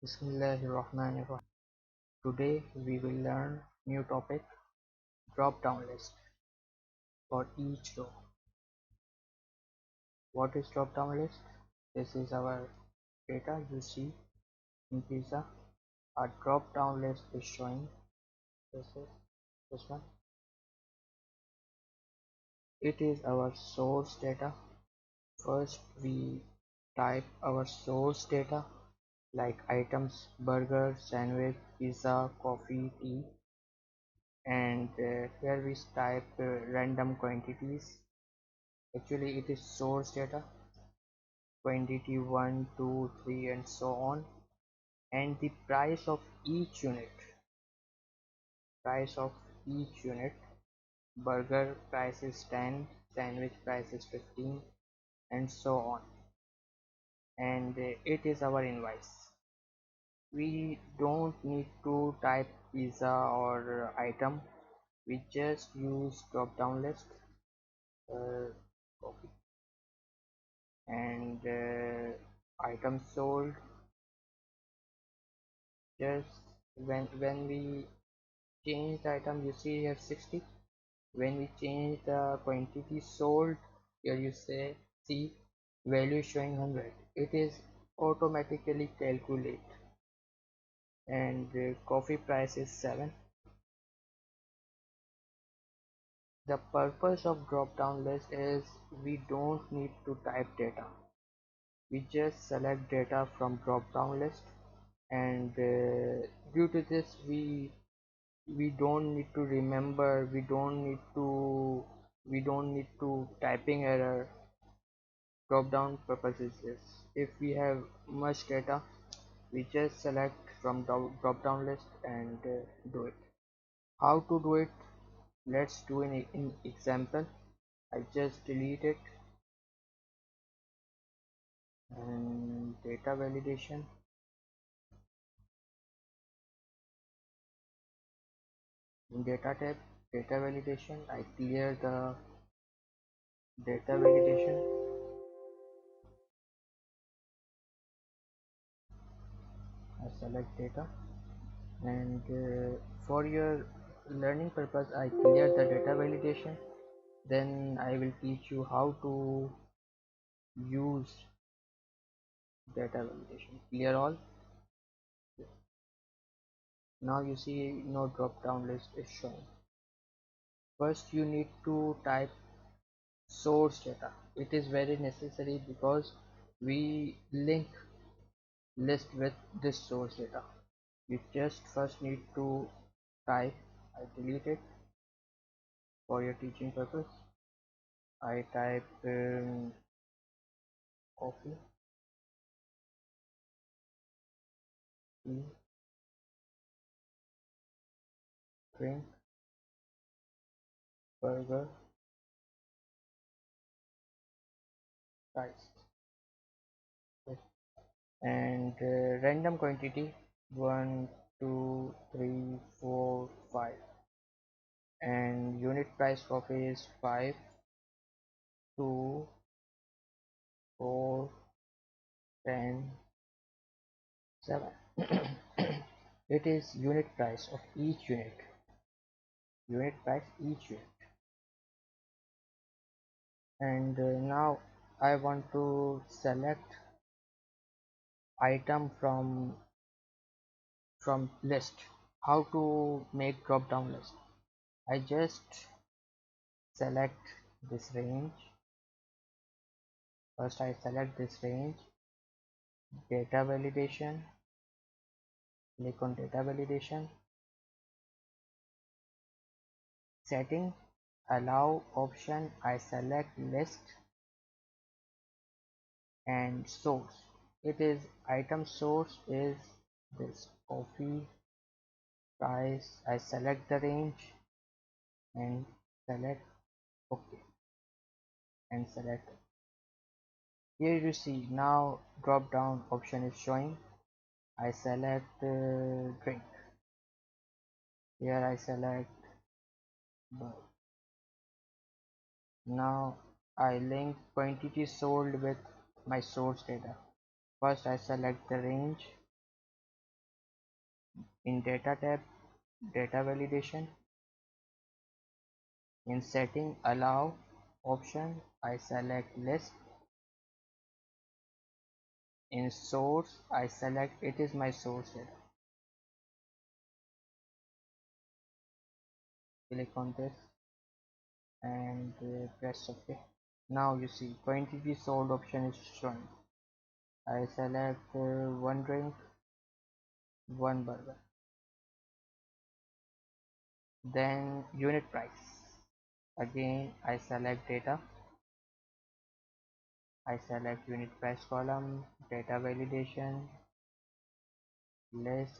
Bismillahirrahmanirrahim. Today we will learn new topic drop down list for each row. What is drop down list? This is our data you see in pizza. Our drop down list is showing this is this one. It is our source data. First we type our source data like items burger, sandwich, pizza, coffee, tea, and here we type random quantities. Actually it is source data, quantity 1, 2, 3 and so on, and the price of each unit. Burger price is 10, sandwich price is 15 and so on, and it is our invoice. We don't need to type pizza or item, we just use drop down list, copy, and items sold. Just when we change the item, you see here 60. When we change the quantity sold, here you see value showing 100. It is automatically calculate, and coffee price is 7. The purpose of drop down list is we don't need to type data, we just select data from drop down list, and due to this we don't need to remember, we don't need to typing error. Drop down purpose is this: if we have much data, we just select from drop down list and do it. How to do it? Let's do in example. I just delete it, and data validation. In data tab, data validation, I clear the data validation. I select data, and for your learning purpose I clear the data validation. Then I will teach you how to use data validation. Clear all. Now you see no drop down list is shown. First you need to type source data. It is very necessary because we link list with this source data. You just first need to type. I delete it for your teaching purpose. I type coffee, tea, drink, burger, rice. Yes. And random quantity 1, 2, 3, 4, 5, and unit price coffee is 5, 2, 4, 10, 7. It is unit price each unit. And now I want to select item from list. How to make drop down list? I just select this range. First I select this range, data validation, click on data validation, setting, allow option, I select list, and source. It is item source is this coffee price. I select the range and select OK and select. Here you see now drop down option is showing. I select drink. Here I select bulk. Now I link quantity sold with my source data. First I select the range, In Data tab, Data Validation. In Setting Allow option, I select List. In Source, I select it is my source data. Click on this and press OK. Now you see quantity sold option is shown. I select one drink, one burger. Then unit price. Again I select data. I select unit price column, data validation, list,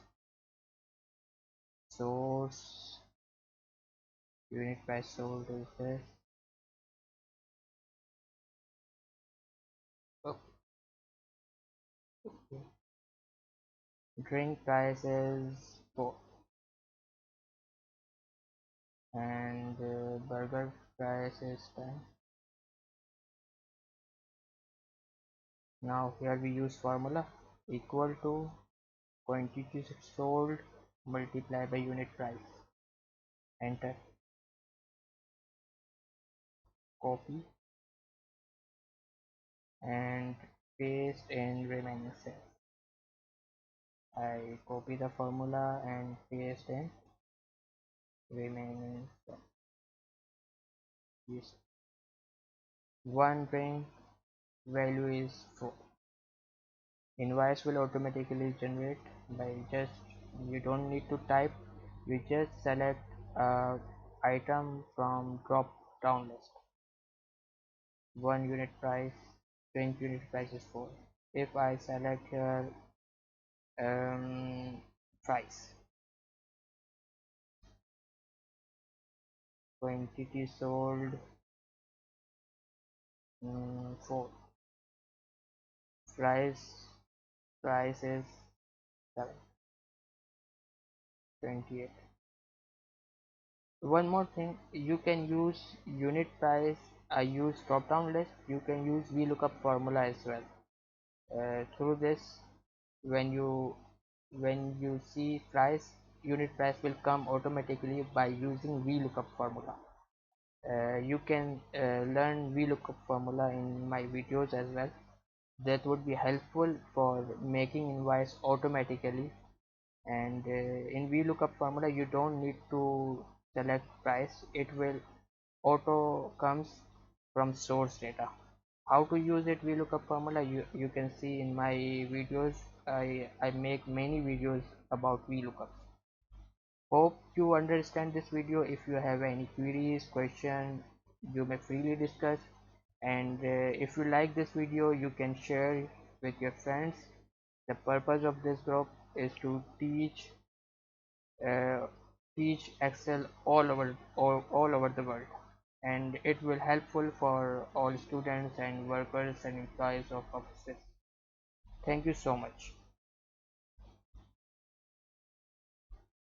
source, unit price sold is this. Okay. Drink price is 4 and burger price is 10. Now here we use formula equal to quantity sold multiplied by unit price. Enter. Copy and paste in remaining cell. I copy the formula and paste in remaining cell. Yes. One drink value is 4. Invoice will automatically generate by just, you don't need to type, you just select item from drop down list. One unit price, drink unit price is 4. If I select here price, quantity sold 4, price price is 7, 28. One more thing, you can use unit price. I use drop down list. You can use VLOOKUP formula as well. Through this, when you see price, unit price will come automatically by using VLOOKUP formula. You can learn VLOOKUP formula in my videos as well. That would be helpful for making invoice automatically. And in VLOOKUP formula you don't need to select price, it will auto comes from source data. How to use it VLOOKUP formula, you can see in my videos. I make many videos about VLOOKUP. Hope you understand this video. If you have any queries, question, you may freely discuss. And if you like this video, you can share with your friends. The purpose of this group is to uh, teach Excel all over the world, and it will helpful for all students and workers and employees of offices. Thank you so much.